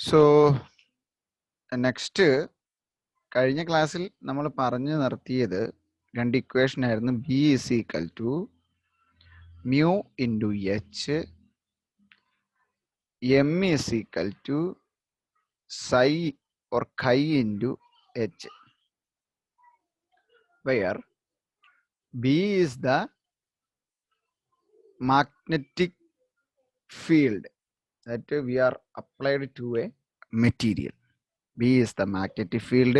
So next കഴിഞ്ഞ ക്ലാസ്സിൽ നമ്മൾ പറഞ്ഞു നിർത്തിയത് രണ്ട് ഇക്വേഷൻ ആയിരുന്നു. B is equal to mu into h, m is equal to psi or chi into h, where B is the magnetic field that we are applied to a material. B is the magnetic field.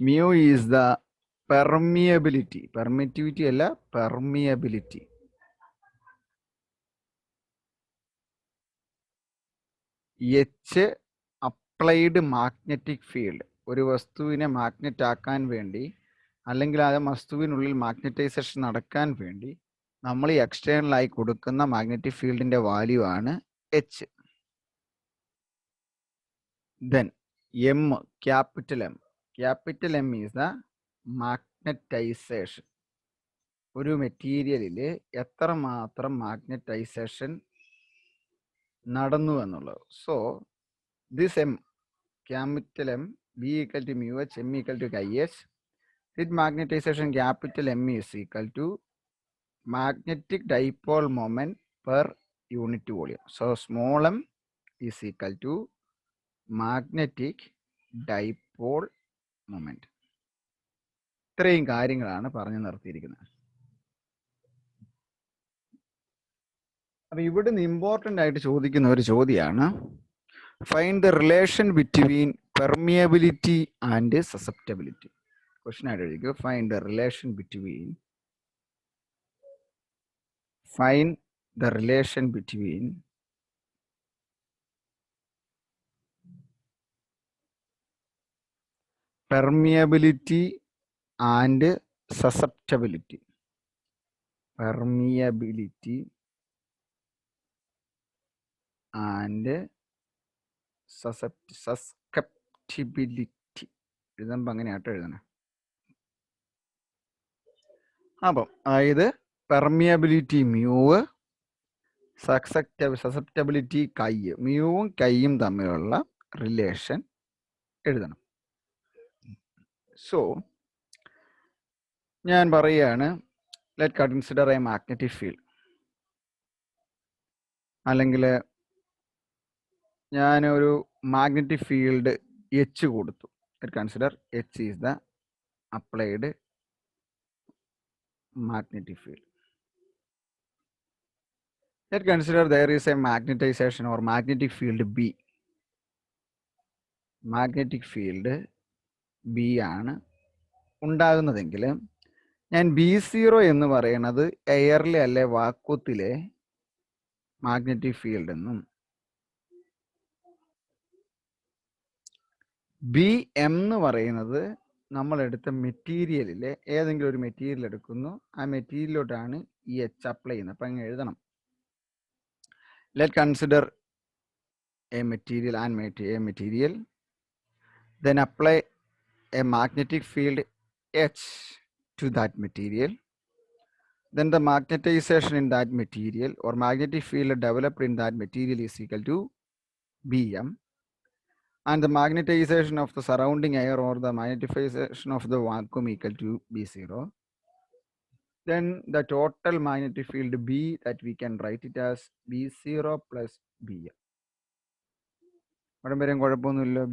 Mu is the permeability. Permittivity alla, permeability. H applied magnetic field. ഒരു വസ്തുവിനെ magnet ആക്കാൻ വേണ്ടി അല്ലെങ്കിൽ ആ വസ്തുവിനുള്ളിൽ magnetisation നടക്കാൻ വേണ്ടി നമ്മൾ ഈ എക്സ്റ്റേണൽ ആയി കൊടുക്കുന്ന മാഗ്നറ്റിക് ഫീൽഡിന്റെ വാല്യൂ ആണ് H. Then M, capital M is the magnetisation. ഒരു മെറ്റീരിയലിൽ എത്രമാത്രം മാഗ്നറ്റൈസേഷൻ നടന്നു എന്നുള്ളത്. So this M, capital M, B equal to mu h, M equal to chi h. This magnetization capital M is equal to magnetic dipole moment per unit volume. So small m is equal to magnetic dipole moment. ഇത്രയും കാര്യങ്ങളാണ് പറഞ്ഞു നിർത്തിയിരിക്കുന്നത്. അപ്പൊ ഇവിടുന്ന് important ആയിട്ട് ചോദിക്കുന്ന ഒരു ചോദ്യമാണ്, find the relation between permeability and susceptibility. Question ആയിട്ട് എഴുതിക്കോ, find the relation between permeability and susceptibility. Permeability and susceptibility എഴുതുമ്പോൾ അങ്ങനെയാട്ടോ എഴുതണേ. അപ്പം അതായത് പെർമിയബിലിറ്റി മ്യൂവ്, സസെപ്റ്റബിലിറ്റി കൈ, മ്യൂവും കൈയും തമ്മിലുള്ള റിലേഷൻ എഴുതണം. സോ ഞാൻ പറയുകയാണ്, let consider A magnetic field. അല്ലെങ്കിൽ ഞാനൊരു മാഗ്നറ്റിക് ഫീൽഡ് എച്ച് കൊടുത്തു. Let consider H is the applied magnetic field. Let's consider there is a magnetization or magnetic field B. Magnetic field B ആണ് ഉണ്ടാകുന്നതെങ്കിൽ ഞാൻ B0 എന്ന് പറയുന്നത് എയറിലെ അല്ലെ വാക്വത്തിലെ മാഗ്നറ്റിക് ഫീൽഡ് എന്നും BM എന്ന് പറയുന്നത് നമ്മൾ എടുത്ത മെറ്റീരിയലിലെ ഏതെങ്കിലും ഒരു മെറ്റീരിയൽ എടുക്കുന്നു, ആ മെറ്റീരിയലിലോട്ടാണ് ഈ എച്ച് അപ്ലൈ ചെയ്യുന്നത്. അപ്പം അങ്ങനെ എഴുതണം. Let consider A material then apply a magnetic field H to that material. Then the magnetization in that material or magnetic field developed in that material is equal to BM. And the magnetization of the surrounding air or the magnetization of the vacuum equal to B0. Then the total magnetic field B, that we can write it as B0 plus BM.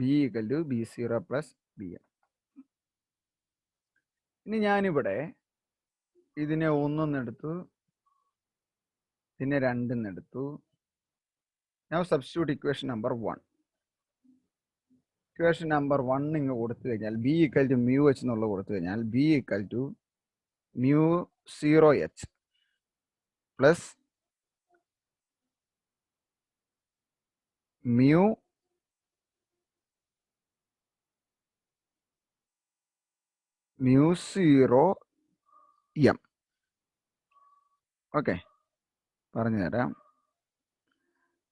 B equal to B0 plus BM. ഇനി ഞാനിവിടെ ഇതിനെ 1 എടുത്തു, ഇതിനെ 2 എടുത്തു. Now substitute equation number 1. Equation number 1 ഇങ്ങ് കൊടുത്തു കഴിഞ്ഞാൽ B equal to mu H എന്നുള്ളത് കൊടുത്തു കഴിഞ്ഞാൽ B equal to mu 0 H plus mu mu 0 M. Okay, പറഞ്ഞു തരാം.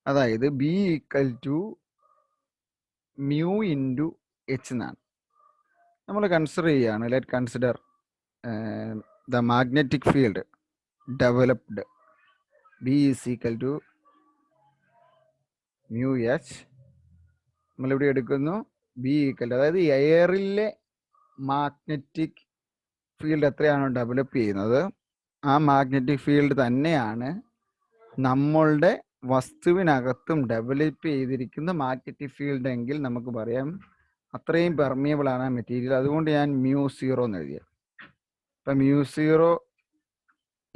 അതായത് B equal to mu into H എന്നാണ് നമ്മൾ കൺസിഡർ ചെയ്യുകയാണ്. Let consider the magnetic field developed B is equal to mu H. നമ്മളിവിടെ എടുക്കുന്നു ബി ഈക്വൽ, അതായത് എയറിലെ മാഗ്നറ്റിക് ഫീൽഡ് എത്രയാണോ ഡെവലപ്പ് ചെയ്യുന്നത് ആ മാഗ്നറ്റിക് ഫീൽഡ് തന്നെയാണ് നമ്മളുടെ വസ്തുവിനകത്തും ഡെവലപ്പ് ചെയ്തിരിക്കുന്ന മാഗ്നറ്റിക് ഫീൽഡ് എങ്കിൽ നമുക്ക് പറയാം അത്രയും പെർമിയബിൾ ആണ് ആ മെറ്റീരിയൽ. അതുകൊണ്ട് ഞാൻ മ്യൂ 0 എന്ന് എഴുതിയ. ഇപ്പം mu 0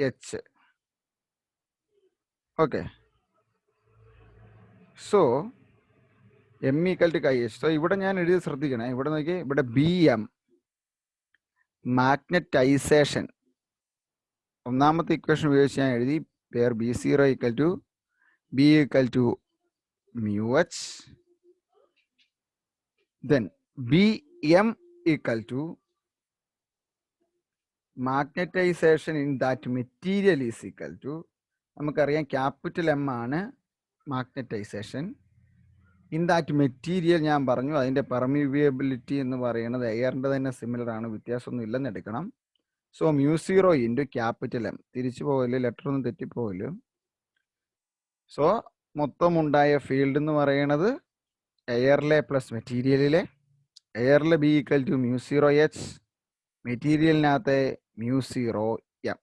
H. Okay, so M equal to chi H. So ഇവിടെ ഞാൻ എഴുതി ശ്രദ്ധിക്കണേ, ഇവിടെ നോക്കി, ഇവിടെ ബി എം മാഗ്നറ്റൈസേഷൻ ഒന്നാമത്തെ ഇക്വേഷൻ ഉപയോഗിച്ച് ഞാൻ എഴുതി where B0 equal to B equal to mu H, then Bm equal to magnetization in that material is equal to, നമുക്കറിയാം ക്യാപിറ്റൽ എം ആണ് മാഗ്നറ്റൈസേഷൻ. ഇൻ ദാറ്റ് മെറ്റീരിയൽ ഞാൻ പറഞ്ഞു അതിൻ്റെ പെർമിയബിലിറ്റി എന്ന് പറയുന്നത് എയറിൻ്റെ തന്നെ സിമിലർ ആണ്, വ്യത്യാസമൊന്നും ഇല്ലെന്ന് എടുക്കണം. So mu 0 into capital M, തിരിച്ചു പോകല്, ലെറ്റർ ഒന്നും തെറ്റിപ്പോകല്. സോ മൊത്തം ഉണ്ടായ ഫീൽഡ് എന്ന് പറയുന്നത് എയറിലെ പ്ലസ് മെറ്റീരിയലിലെ, എയറിലെ B equal to mu 0 H, മെറ്റീരിയലിനകത്തെ മ്യൂ 0 എം.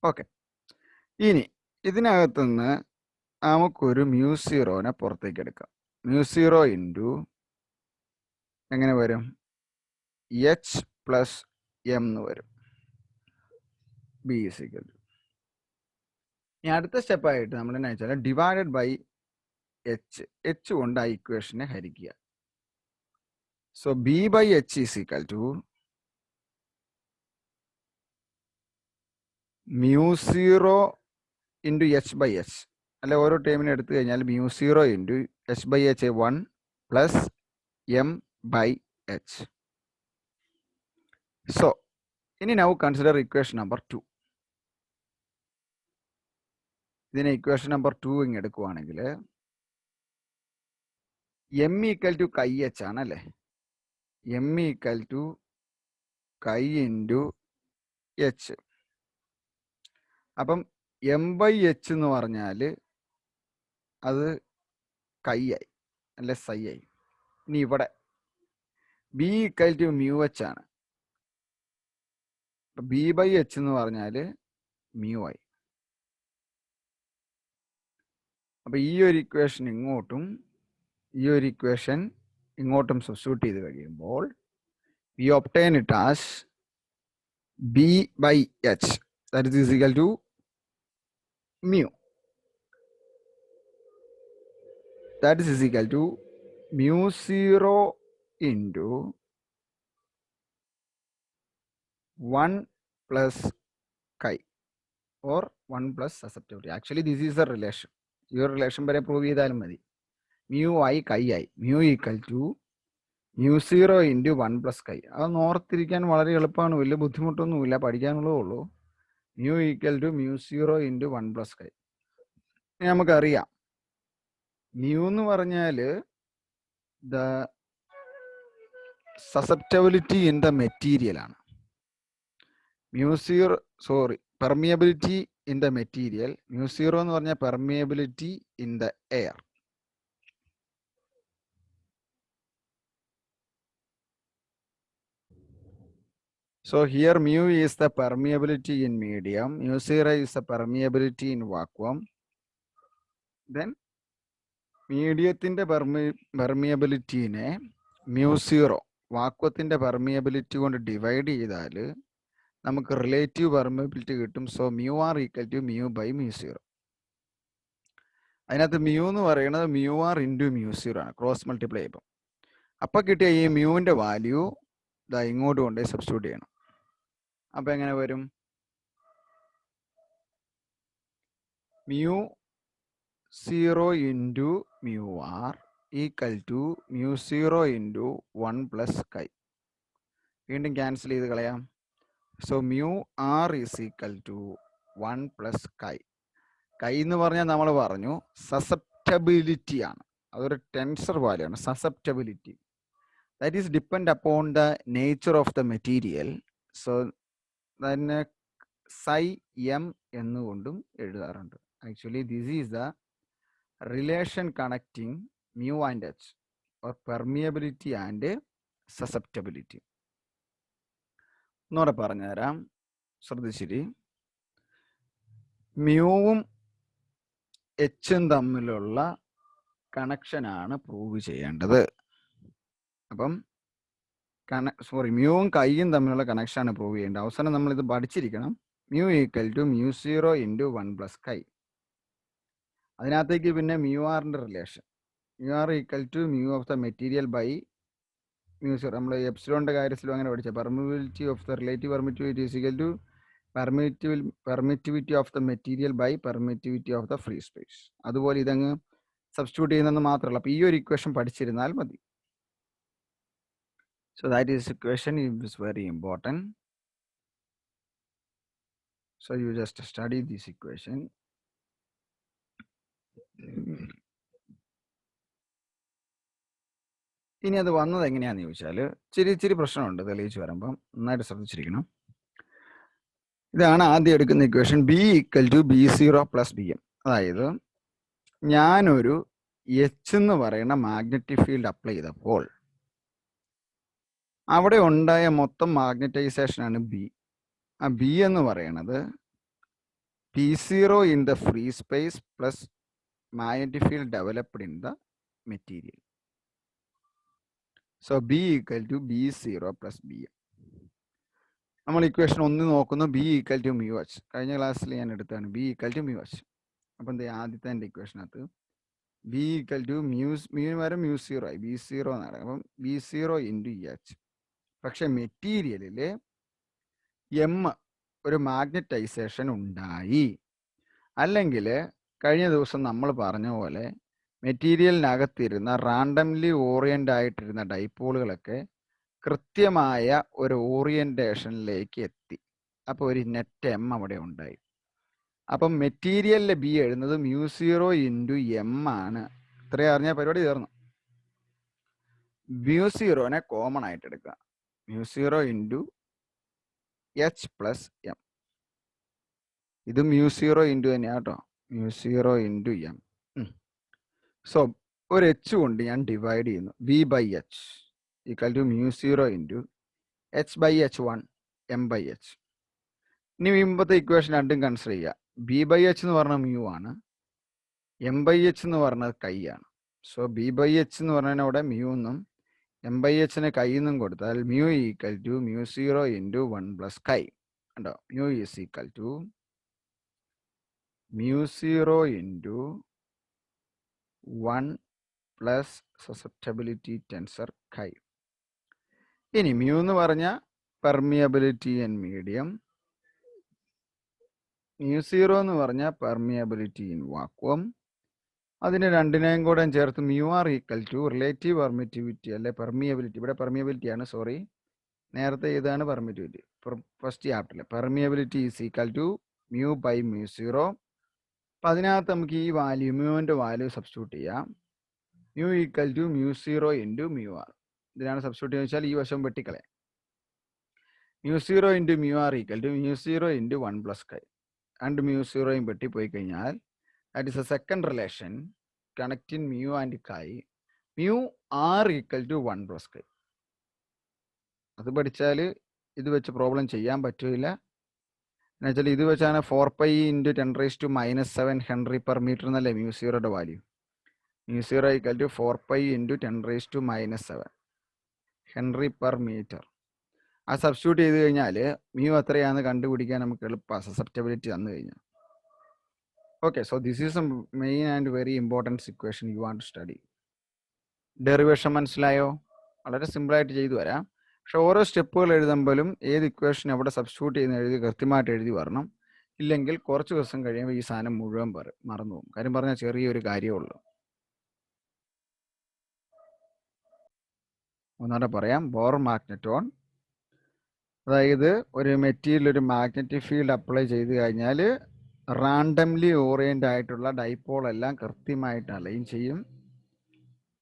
ഓക്കെ, ഇനി ഇതിനകത്തുനിന്ന് നമുക്കൊരു മ്യൂ 0നെ പുറത്തേക്ക് എടുക്കാം. മ്യൂ 0 ഇൻറ്റു എങ്ങനെ വരും, എച്ച് പ്ലസ് എം എന്ന് വരും. ബി ഈസ് ഈക്വൽ ടു, ഇനി അടുത്ത സ്റ്റെപ്പായിട്ട് നമ്മൾ എന്നാ വെച്ചാൽ ഡിവൈഡഡ് ബൈ എച്ച്, എച്ച് കൊണ്ട് ആ ഇക്വേഷനെ ഹരിക്കുക. So B by H is equal to mu 0 into H by H, അല്ലെ ഓരോ ടേമിനെ എടുത്തു കഴിഞ്ഞാൽ mu 0 into H by H 1 plus M by H. So ഇനി നൗ കൺസിഡർ ഇക്വേഷൻ നമ്പർ 2. ഇതിനെ ഇക്വേഷൻ നമ്പർ 2 ഇങ്ങ് എടുക്കുവാണെങ്കിൽ M equal to chi H ആണ് അല്ലേ, M equal to chi into H. അപ്പം എം ബൈ എച്ച് എന്ന് പറഞ്ഞാൽ അത് കൈ ആയി അല്ലെ, സൈ ആയി. ഇനി ഇവിടെ B equal to mu H ആണ്, ബി ബൈ എച്ച് എന്ന് പറഞ്ഞാൽ മ്യൂ ആയി. അപ്പൊ ഈ ഒരു ഇക്വേഷൻ ഇങ്ങോട്ടും ഈ ഒരു ഇക്വേഷൻ ഇങ്ങോട്ടും സബ്സ്റ്റിറ്റ്യൂട്ട് ചെയ്ത് കഴിയുമ്പോൾ we obtain it as B by H that is equal to mu, that is equal to mu 0 into 1 plus chi or 1 plus susceptibility. Actually this is a relation, ഈ ഒരു relation വരെ prove ചെയ്താലും മതി. mu i chi i, mu equal to mu 0 into 1 plus chi. അത് ഓർത്തിരിക്കാൻ വളരെ എളുപ്പമാണ്, വലിയ ബുദ്ധിമുട്ടൊന്നുമില്ല, പഠിക്കാനുള്ളതേ ഉള്ളൂ. mu equal to mu 0 into 1 plus chi. നമുക്കറിയാം മ്യൂ എന്ന് പറഞ്ഞാൽ the susceptibility in the material ആണ്. Mu 0, sorry, permeability in the material. Mu 0 എന്ന് പറഞ്ഞാൽ permeability in the air. So here mu is the permeability in medium, mu 0 is the permeability in vacuum. Then മീഡിയത്തിൻ്റെ പെർമിയബിലിറ്റീനെ mu 0 വാക്വത്തിൻ്റെ permeability കൊണ്ട് divide ചെയ്താൽ നമുക്ക് relative permeability കിട്ടും. So mu R equal to mu by mu 0. അതിനകത്ത് mu എന്ന് പറയുന്നത് മ്യൂ ആർ ഇൻറ്റു മ്യൂ 0 ആണ്, ക്രോസ് മൾട്ടിപ്ലൈ ചെയ്യുമ്പോൾ. അപ്പം കിട്ടിയ ഈ മ്യൂവിൻ്റെ വാല്യൂ ഇതാ ഇങ്ങോട്ട് കൊണ്ടുപോയി സബ്സ്റ്റിറ്റ്യൂട്ട് ചെയ്യണം. അപ്പം എങ്ങനെ വരും, mu 0 into mu r equal to mu 0 into 1 plus chi. വീണ്ടും ക്യാൻസൽ ചെയ്ത് കളയാം. So mu R is equal to 1 plus chi. chi എന്ന് പറഞ്ഞാൽ നമ്മൾ പറഞ്ഞു സസെപ്റ്റബിലിറ്റി ആണ്, അതൊരു ടെൻസർ വാല്യൂ ആണ്. Susceptibility that is depend upon the nature of the material. So തന്നെ psi m എന്നുകൊണ്ടും എഴുതാറുണ്ട്. Actually this is the relation connecting mu and h or permeability and susceptibility. ഒന്നുകൂടെ പറഞ്ഞുതരാം, ശ്രദ്ധിച്ചിരി. മ്യൂവും എച്ചും തമ്മിലുള്ള കണക്ഷനാണ് പ്രൂവ് ചെയ്യേണ്ടത്. അപ്പം മ്യൂവും കൈയും തമ്മിലുള്ള കണക്ഷനാണ് പ്രൂവ് ചെയ്യേണ്ടത്. അവസാനം നമ്മളിത് പഠിച്ചിരിക്കണം. Mu equal to μ0 × 1 + chi. അതിനകത്തേക്ക് പിന്നെ മ്യൂ ആറിൻ്റെ relation, mu R equal to mu of the material by μ0. നമ്മൾ എപ്സിലോണിൻ്റെ കാര്യത്തിലും അങ്ങനെ പഠിച്ച permeability of the relative permittivity is equal to permittivity of the material by permittivity of the free space. അതുപോലെ ഇതങ്ങ് സബ്സ്റ്റിറ്റ്യൂട്ട് ചെയ്യുന്നത് മാത്രമല്ല, അപ്പോൾ ഈ ഒരു ഇക്വേഷൻ പഠിച്ചിരുന്നാൽ മതി. So that is equation is very important. So you just study this equation. ഇനി അത് വന്നത് എങ്ങനെയാണെന്ന് ചോദിച്ചാൽ ഇച്ചിരി പ്രശ്നമുണ്ട് തെളിയിച്ച് വരുമ്പം, നന്നായിട്ട് ശ്രദ്ധിച്ചിരിക്കണം. ഇതാണ് ആദ്യം എടുക്കുന്ന equation, B equal to B0 + BM. അതായത് ഞാനൊരു എച്ച് എന്ന് പറയുന്ന മാഗ്നറ്റിക് ഫീൽഡ് അപ്ലൈ ചെയ്തപ്പോൾ അവിടെ ഉണ്ടായ മൊത്തം മാഗ്നറ്റൈസേഷനാണ് ബി. ആ ബി എന്ന് പറയുന്നത് P0 in the free space plus magnetic field developed in the material. So B equal to B0 + BM. നമ്മൾ ഇക്വേഷൻ 1 നോക്കുന്നു, B equal to μh. കഴിഞ്ഞ ക്ലാസ്സിൽ ഞാൻ എടുത്താണ് B equal to μh. അപ്പം എന്താ ആദ്യത്തെ എൻ്റെ ഇക്വേഷനകത്ത് B equal to μ വരെ μ0 ആയി, B0 എന്നാണ്. അപ്പം B0 × H. പക്ഷെ മെറ്റീരിയലിൽ എം ഒരു മാഗ്നറ്റൈസേഷൻ ഉണ്ടായി. അല്ലെങ്കിൽ കഴിഞ്ഞ ദിവസം നമ്മൾ പറഞ്ഞ പോലെ മെറ്റീരിയലിനകത്തിരുന്ന റാൻഡംലി ഓറിയൻ്റ് ആയിട്ടിരുന്ന ഡൈപോളുകളൊക്കെ കൃത്യമായ ഒരു ഓറിയൻറ്റേഷനിലേക്ക് എത്തി. അപ്പോൾ ഒരു നെറ്റ് എം അവിടെ ഉണ്ടായി. അപ്പം മെറ്റീരിയലിലെ ബി എഴുതുന്നത് μ0 × m ആണ്. ഇത്രയും അറിഞ്ഞാൽ പരിപാടി തീർന്നു. μ0നെ കോമൺ ആയിട്ട് എടുക്കുക, μ0 × h + m. ഇത് μ0 × തന്നെയാണ് കേട്ടോ, μ0 × m. സോ ഒരു എച്ച് കൊണ്ട് ഞാൻ ഡിവൈഡ് ചെയ്യുന്നു, B/h equal to μ0 × h/h1 m/h. ഇനി മുമ്പത്തെ ഇക്വേഷൻ രണ്ടും കൺസിഡർ ചെയ്യുക. B/h എന്ന് പറഞ്ഞാൽ മ്യൂ ആണ്, m/h എന്ന് പറഞ്ഞത് കൈ ആണ്. സോ B/h എന്ന് പറഞ്ഞാൽ അവിടെ മ്യൂ എന്നും m/hന് കൈ എന്നും കൊടുത്താൽ മ്യൂ ഈക്വൽ ടു μ0 × 1 + chi. ഉണ്ടോ, mu is equal to μ0 × 1 + susceptibility tensor chi. ഇനി മ്യൂ എന്ന് പറഞ്ഞ പെർമിയബിലിറ്റി ഇൻ മീഡിയം, μ0 എന്ന് പറഞ്ഞ പെർമിയബിലിറ്റി ഇൻ വാക്വം. അതിന് രണ്ടിനെയും കൂടെ ചേർത്ത് μr equal to relative permittivity അല്ലെ പെർമിയബിലിറ്റി. ഇവിടെ പെർമിയബിലിറ്റി ആണ്, സോറി, നേരത്തെ ഇതാണ് പെർമിറ്റിവിറ്റി ഫസ്റ്റ് ചാപ്റ്ററിൽ. Permeability is equal to μ/μ0. അപ്പം അതിനകത്ത് നമുക്ക് ഈ വാല്യൂ മ്യൂവിൻ്റെ വാല്യൂ സബ്സ്റ്റിറ്റ്യൂട്ട് ചെയ്യാം. Mu equal to μ0 × μr. ഇതിനാണ് സബ്സ്റ്റിറ്റ്യൂട്ട് ചെയ്യുക വെച്ചാൽ ഈ വശം വെട്ടിക്കളയാം. μ0 × μr ഈക്വൽ ടു μ0 × 1 + chi. രണ്ട് μ0യും വെട്ടിപ്പോയി കഴിഞ്ഞാൽ that is a second relation connecting mu and chi. μr equal to 1 + chi. അത് പഠിച്ചാൽ ഇത് വെച്ച് പ്രോബ്ലം ചെയ്യാൻ പറ്റില്ല. എന്നുവെച്ചാൽ ഇത് വെച്ചാണ് 4π × 10⁻⁷ Henry/m എന്നല്ലേ μ0യുടെ വാല്യൂ. μ0 equal to 4π × 10⁻⁷ Henry/m. ആ സബ്സ്റ്റിറ്റ്യൂട്ട് ചെയ്ത് കഴിഞ്ഞാൽ മ്യൂ എത്രയാണെന്ന് കണ്ടുപിടിക്കാൻ നമുക്ക് എളുപ്പമാണ്, സസെപ്റ്റബിലിറ്റി തന്നു കഴിഞ്ഞാൽ. Okay, so this is a main and very important equation you want to study. Derivation മനസ്സിലായോ? വളരെ സിമ്പിളായിട്ട് ചെയ്തു വരാം. പക്ഷെ ഓരോ സ്റ്റെപ്പുകൾ എഴുതുമ്പോഴും ഏത് ഇക്വേഷൻ എവിടെ സബ്സ്റ്റിറ്റ്യൂട്ട് ചെയ്യുന്ന എഴുതി കൃത്യമായിട്ട് എഴുതി വരണം. ഇല്ലെങ്കിൽ കുറച്ച് ദിവസം കഴിയുമ്പോൾ ഈ സാധനം മുഴുവൻ മറന്നു പോകും. കാര്യം പറഞ്ഞാൽ ചെറിയൊരു കാര്യമേ ഉള്ളൂ. ഒന്നുകൂടെ പറയാം, ബോർ മാഗ്നറ്റോൺ, അതായത് ഒരു മെറ്റീരിയൽ ഒരു മാഗ്നറ്റിക് ഫീൽഡ് അപ്ലൈ ചെയ്ത് കഴിഞ്ഞാൽ റാൻഡംലി ഓറിയൻ്റ് ആയിട്ടുള്ള ഡൈപോൾ എല്ലാം കൃത്യമായിട്ട് അലൈൻ ചെയ്യും.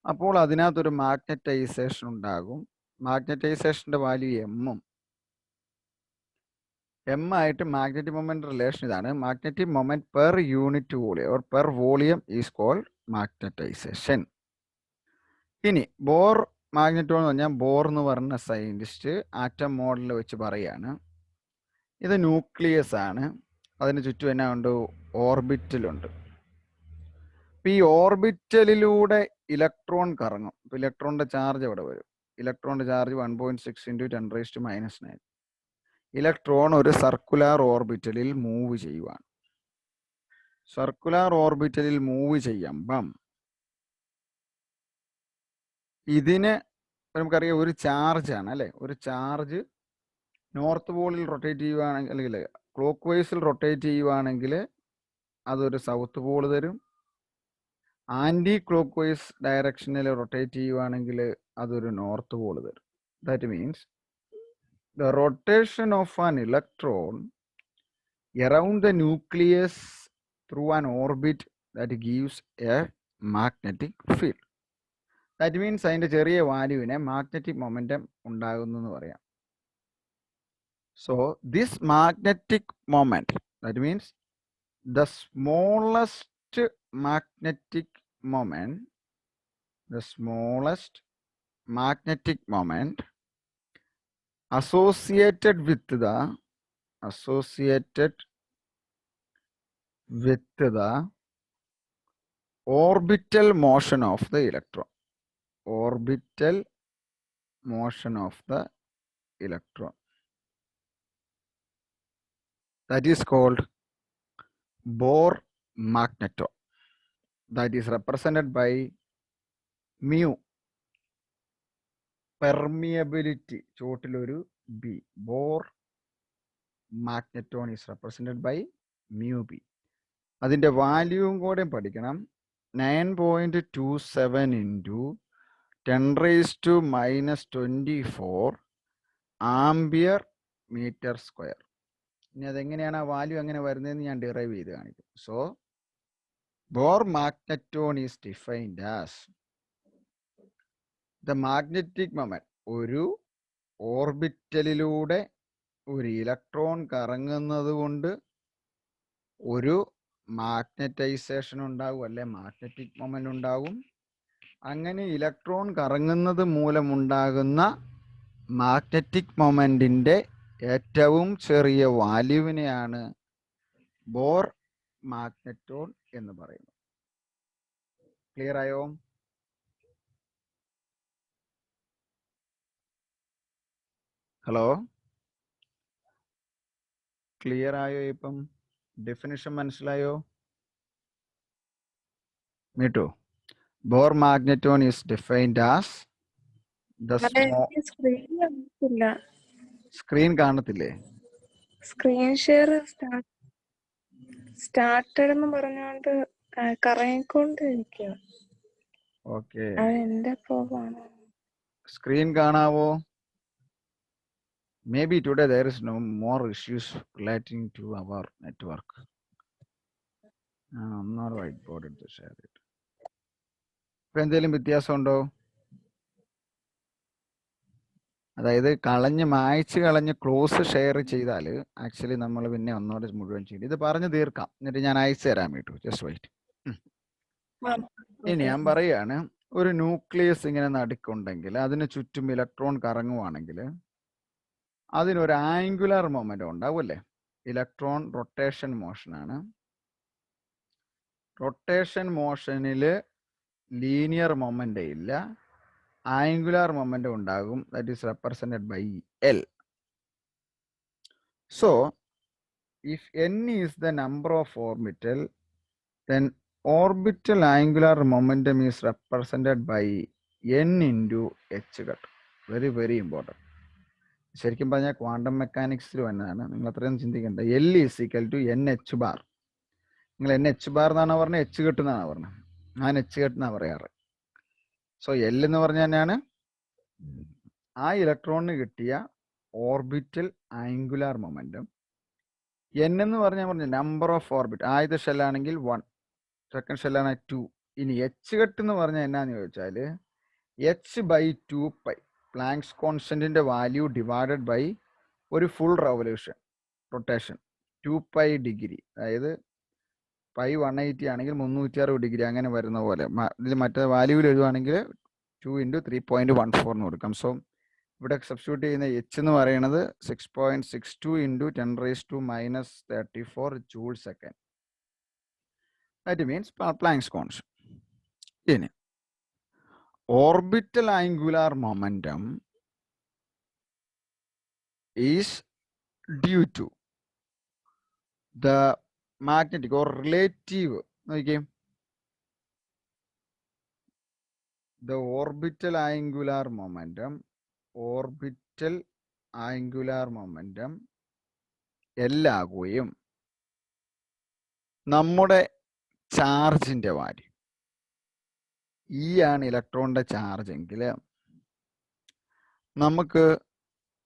അപ്പോൾ അതിനകത്തൊരു മാഗ്നറ്റൈസേഷൻ ഉണ്ടാകും. മാഗ്നറ്റൈസേഷൻ്റെ വാല്യൂ എമ്മും എം ആയിട്ട് മാഗ്നറ്റിക് മൊമെന്റ് റിലേഷൻ ഇതാണ്. Magnetic moment per unit volume or per volume is called magnetization. ഇനി ബോർ മാഗ്നറ്റോൺ എന്ന് പറഞ്ഞാൽ ബോർ എന്ന് പറഞ്ഞ സയന്റിസ്റ്റ് ആറ്റം മോഡലിൽ വെച്ച് പറയാണ്, ഇത് ന്യൂക്ലിയസ് ആണ്, അതിന് ചുറ്റും എന്നാ ഉണ്ട്, ഓർബിറ്റലുണ്ട്. ഇപ്പം ഈ ഓർബിറ്റലിലൂടെ ഇലക്ട്രോൺ കറങ്ങും. ഇപ്പം ഇലക്ട്രോണിന്റെ ചാർജ് എവിടെ വരും? ഇലക്ട്രോണിന്റെ ചാർജ് 1.6 × 10⁻⁹. ഇലക്ട്രോൺ ഒരു സർക്കുലാർ ഓർബിറ്റലിൽ മൂവ് ചെയ്യുവാണ്. സർക്കുലാർ ഓർബിറ്റലിൽ മൂവ് ചെയ്യുമ്പം ഇതിന് നമുക്കറിയാം ഒരു ചാർജ് ആണ് അല്ലെ. ഒരു ചാർജ് നോർത്ത് പോളിൽ റൊട്ടേറ്റ് ചെയ്യുവാണെങ്കിൽ, അല്ലെങ്കിൽ ക്ലോക്ക് വൈസിൽ റൊട്ടേറ്റ് ചെയ്യുവാണെങ്കിൽ അതൊരു സൗത്ത് പോൾ തരും. ആന്റി ക്ലോക്ക് വൈസ് ഡയറക്ഷനിൽ റൊട്ടേറ്റ് ചെയ്യുവാണെങ്കിൽ അതൊരു നോർത്ത് പോൾ തരും. That means the rotation of an electron around the nucleus through an orbit that gives a magnetic field. That means അതിന്റെ ചെറിയ വാല്യൂവിനെ മാഗ്നറ്റിക് മൊമെന്റം ഉണ്ടാകുന്നു എന്ന് പറയാം. So this magnetic moment, that means the smallest magnetic moment, associated with the orbital motion of the electron. That is called Bohr magneton. That is represented by mu, permeability, ചോട്ടിലൊരു b. Bohr magneton is represented by mu b. അതിന്റെ വാല്യൂവും കൂടെ പഠിക്കണം. 9.27 × 10⁻24 ampere metre square. ഇനി അതെങ്ങനെയാണ് ആ value എങ്ങനെ വരുന്നതെന്ന് ഞാൻ derive ചെയ്ത് കാണിക്കും. So Bohr magneton is defined as the magnetic moment. ഒരു ഓർബിറ്റലിലൂടെ ഒരു ഇലക്ട്രോൺ കറങ്ങുന്നത് കൊണ്ട് ഒരു മാഗ്നറ്റൈസേഷൻ ഉണ്ടാകും, അല്ലെ മാഗ്നറ്റിക് മൊമെന്റ് ഉണ്ടാകും. അങ്ങനെ ഇലക്ട്രോൺ കറങ്ങുന്നത് മൂലമുണ്ടാകുന്ന മാഗ്നറ്റിക് മൊമെന്റിന്റെ ഏറ്റവും ചെറിയ വാല്യൂവിനെയാണ് ബോർ മാഗ്നെറ്റോൺ എന്ന് പറയുന്നത്. ക്ലിയർ ആയോ? ഹലോ, ക്ലിയർ ആയോ? ഇപ്പം ഡെഫിനിഷൻ മനസ്സിലായോ? Meetu, Bohr magneton is defined as the small... screen കാണത്തില്ലേ? സ്ക്രീൻ ഷെയർ സ്റ്റാർട്ടഡ് എന്ന് പറഞ്ഞുകൊണ്ട് കറങ്ങിക്കൊണ്ടിരിക്കുക. ഓക്കെ, അതെന്റെ പ്രോബ്ലമാണ്. സ്ക്രീൻ കാണാവോ? Maybe today there is no more issues relating to our network. ഒന്നാമത് വൈറ്റ് ബോർഡ് എടുത്ത് ഷെയർ ചെയ്തിട്ട് ഇപ്പൊ എന്തെങ്കിലും വ്യത്യാസം ഉണ്ടോ? അതായത് മായ്ച്ച് കളഞ്ഞ് ക്ലോസ് ഷെയർ ചെയ്താൽ ആക്ച്വലി നമ്മൾ പിന്നെ ഒന്നോടെ മുഴുവൻ ചെയ്യും. ഇത് പറഞ്ഞു തീർക്കാം, എന്നിട്ട് ഞാൻ അയച്ചു തരാൻ വേണ്ടു. Just wait. ഇനി ഞാൻ പറയാണ്, ഒരു ന്യൂക്ലിയസ് ഇങ്ങനെ നടുക്കുണ്ടെങ്കിൽ അതിന് ചുറ്റും ഇലക്ട്രോൺ കറങ്ങുവാണെങ്കിൽ അതിനൊരു ആംഗുലർ മൊമെന്റ് ഉണ്ടാവുമല്ലേ. ഇലക്ട്രോൺ റൊട്ടേഷൻ മോഷനാണ്. റൊട്ടേഷൻ മോഷനില് ലീനിയർ മൊമെന്റ് ഇല്ല, ആംഗുലർ മൊമെന്റ് ഉണ്ടാകും. That is represented by L. So if n is the number of orbital, then orbital angular momentum is represented by n into h cut. Very very important. ശരിക്കും പറഞ്ഞാൽ quantum മെക്കാനിക്സിൽ വന്നതാണ്, നിങ്ങൾ അത്രയും ചിന്തിക്കേണ്ട. L is equal to NH bar. നിങ്ങൾ NH bar എന്നാണ് പറഞ്ഞത്, എച്ച് കെട്ടുന്നാണ് പറഞ്ഞത്. ഞാൻ എച്ച് കെട്ടുന്നാണ് പറയാറ്. സോ L എന്ന് പറഞ്ഞാൽ തന്നെയാണ് ആ ഇലക്ട്രോണിന് കിട്ടിയ ഓർബിറ്റൽ ആംഗുലാർ മൊമെന്റം. N എന്ന് പറഞ്ഞ നമ്പർ ഓഫ് ഓർബിറ്റ്. ആദ്യത്തെ ഷെല്ലാണെങ്കിൽ 1, സെക്കൻഡ് ഷെല്ലാണെങ്കിൽ 2. ഇനി എച്ച് കെട്ട് എന്ന് പറഞ്ഞാൽ എന്നാന്ന് ചോദിച്ചാൽ h/2π പ്ലാങ്ക്സ് കോൺസ്റ്റന്റിന്റെ വാല്യൂ ഡിവൈഡഡ് ബൈ ഒരു ഫുൾ റെവല്യൂഷൻ. റൊട്ടേഷൻ 2π ഡിഗ്രി, അതായത് പൈ 180 ആണെങ്കിൽ 360 ഡിഗ്രി അങ്ങനെ വരുന്ന പോലെ. ഇതിൽ മറ്റേ വാല്യൂവിൽ എഴുതുവാണെങ്കിൽ 2 × 3.14 എന്ന് കൊടുക്കാം. സോ ഇവിടെ സബ്സ്റ്റിറ്റ്യൂട്ട് ചെയ്യുന്ന എച്ച് എന്ന് പറയുന്നത് 6.62 × 10⁻⁻34 joule second. That means Planck's constant. ഇനി orbital angular momentum is due to the magnetic or relative, നോക്കിയേ, the orbital angular momentum L ആകുകയും നമ്മുടെ ചാർജിന്റെ വാല്യൂ E ആണ് ഇലക്ട്രോണിന്റെ ചാർജ് എങ്കിൽ നമുക്ക്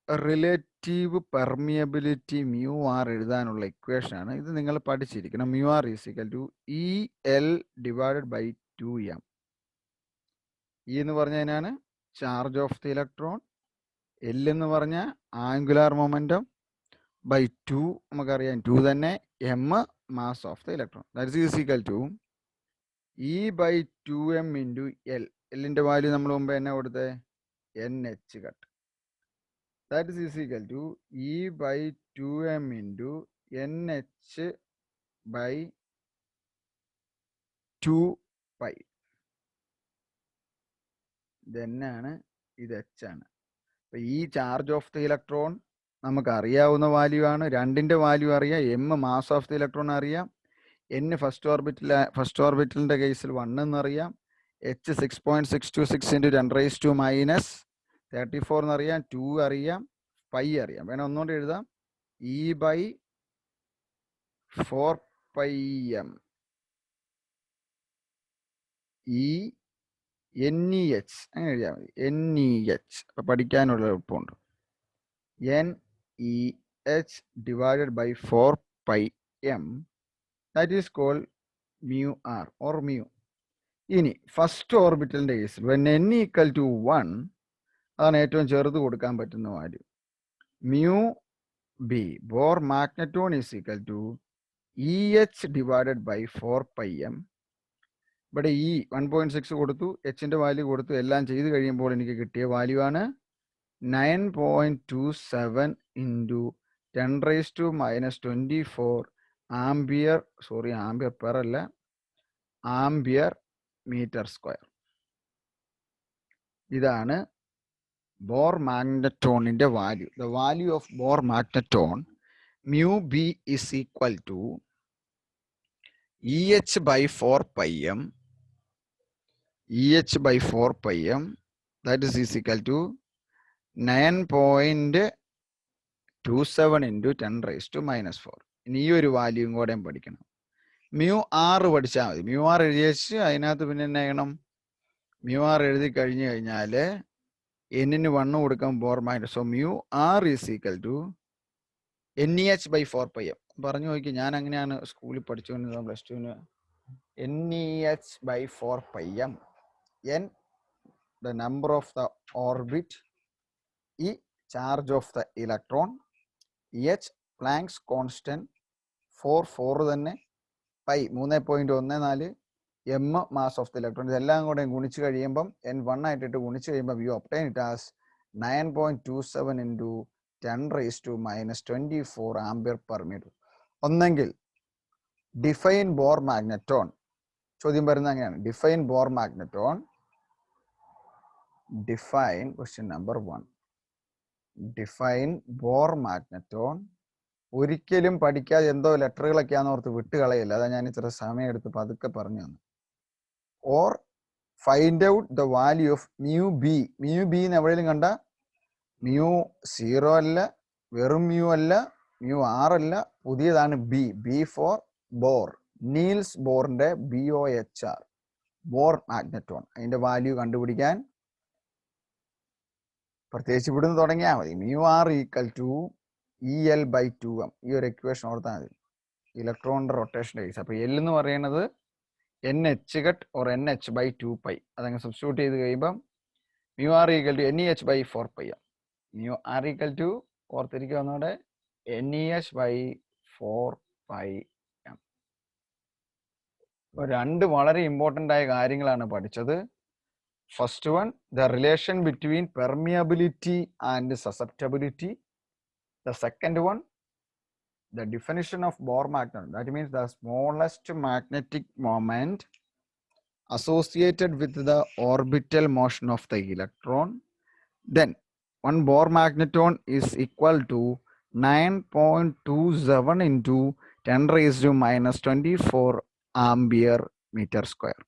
റിലേറ്റീവ് പെർമിയബിലിറ്റി മ്യൂ ആർ എഴുതാനുള്ള ഇക്വേഷൻ ആണ് ഇത്. നിങ്ങൾ പഠിച്ചിരിക്കണം. Mu R is equal to EL divided by 2m. E എന്ന് പറഞ്ഞതിനാണ് charge of the electron, L എന്ന് പറഞ്ഞാൽ ആംഗുലാർ മൊമെന്റം ബൈ 2, നമുക്കറിയാം 2 തന്നെ, m mass of the electron. That is equal to E by 2m into L. എല്ലിൻ്റെ വാല്യൂ നമ്മൾ മുമ്പ് എന്നെ കൊടുത്തേ NH cut. That is equal to E by 2m into NH by 2π. ഇതെന്നാണ്, ഇത് H ആണ്. അപ്പൊ ഈ ചാർജ് ഓഫ് ദി ഇലക്ട്രോൺ നമുക്ക് അറിയാവുന്ന വാല്യൂ ആണ്. രണ്ടിന്റെ വാല്യൂ അറിയാം. m mass of the electron അറിയാം. n ഫസ്റ്റ് ഓർബിറ്റലിന്റെ കേസിൽ 1 എന്നറിയാം. h 6.626 × 10⁻⁻34 എന്നറിയാം. 2 അറിയാം. പൈ അറിയാം. വേണം ഒന്നുകൊണ്ട് എഴുതാം. E ബൈ 4πm NEH അങ്ങനെ എഴുതിയാൽ മതി. NEH അപ്പൊ പഠിക്കാനുള്ള എളുപ്പമുണ്ട്. NEH divided by 4πm, that is called mu R or mu. ഇനി ഫസ്റ്റ് ഓർബിറ്റലിന്റെ കേസിൽ when n equal to 1, അതാണ് ഏറ്റവും ചെറുത് കൊടുക്കാൻ പറ്റുന്ന value. Mu B Bohr magneton is equal to EH divided by 4πm. ഇവിടെ E 1.6 കൊടുത്തു, എച്ചിന്റെ വാല്യൂ കൊടുത്തു. എല്ലാം ചെയ്ത് കഴിയുമ്പോൾ എനിക്ക് കിട്ടിയ വാല്യൂ ആണ് 9.27 × 10⁻⁻24 ആംബിയർ, ആംബിയർ പെർ അല്ല, ആംബിയർ മീറ്റർ സ്ക്വയർ. ഇതാണ് ബോർ മാഗ്നറ്റോണിന്റെ value. The value of Bohr magneton mu B is equal to EH by 4πm. EH by 4πm, that is equal to 9.27 × 10⁻⁻4. ഇനി ഈ ഒരു വാല്യൂയും കൂടെ പഠിക്കണം. മ്യൂ ആർ പഠിച്ചാൽ മതി. മ്യൂ ആർ എഴുതിയേച്ച് അതിനകത്ത് പിന്നെ എന്നാ ചെയ്യണം, മ്യൂ ആർ എഴുതി കഴിഞ്ഞു കഴിഞ്ഞാൽ എന്നിന് 1 കൊടുക്കാൻ Bohr magnet. So mu R is equal to NEH by 4πm. പറഞ്ഞു നോക്കി, ഞാൻ അങ്ങനെയാണ് സ്കൂളിൽ പഠിച്ചുകൊണ്ടിരുന്നത് +2-ന്. NEH by 4πm. N the number of the orbit, E charge of the electron, H Planck's constant, 4 തന്നെ, pi 3.14, m mass of the electron. ഇതെല്ലാം കൂടെ ഗുണിച്ച് കഴിയുമ്പം N1 ആയിട്ടിട്ട് ഗുണിച്ച് കഴിയുമ്പോൾ you obtain it as 9.27 × 10⁻⁻24 ampere per metre. ഒന്നെങ്കിൽ define Bohr magneton. ചോദ്യം വരുന്നത് അങ്ങനെയാണ്. Define Bohr magneton. Define question number 1. Define Bohr magneton. ഒരിക്കലും പഠിക്കാതെ എന്തോ ലെറ്ററുകളൊക്കെയാന്ന് ഓർത്ത് വിട്ടുകളയില്ല. അതാ ഞാൻ ഇത്ര സമയം എടുത്ത് പതുക്കെ പറഞ്ഞു തന്നു. Or find out the value of mu B. Mu B എന്ന് എവിടെയെങ്കിലും കണ്ട മ്യൂ 0 അല്ല, വെറും മ്യൂ അല്ല, മ്യൂ ആർ അല്ല, പുതിയതാണ് B. B for Bohr. Niels ബോറിന്റെ BOHR ബോർ മാഗ്നറ്റോൺ. അതിന്റെ വാല്യൂ കണ്ടുപിടിക്കാൻ പ്രത്യേകിച്ച് ഇവിടുന്ന് തുടങ്ങിയാൽ മതി. Mu R equal to EL by 2m. ഈ ഒരു ഇക്വേഷൻ ഓർത്താൽ മതി. ഇലക്ട്രോണിന്റെ റൊട്ടേഷൻ്റെ കേസ്. അപ്പൊ L എന്ന് പറയുന്നത് NH cut or NH by 2π. അതങ്ങ് സബ്സ്റ്റിറ്റ്യൂട്ട് ചെയ്ത് കഴിയുമ്പം mu R equal to NEH by 4πm. Mu R equal to ഓർത്തിരിക്കുക ഒന്നുകൂടെ NEH by 4 pi m. രണ്ട് വളരെ ഇമ്പോർട്ടൻ്റ് ആയ കാര്യങ്ങളാണ് പഠിച്ചത്. First one, the relation between permeability and susceptibility. The second one, the definition of Bohr magnet. That means the smallest magnetic moment associated with the orbital motion of the electron. Then one Bohr magneton is equal to 9.27 into 10 raised to minus 24 ampere meter square.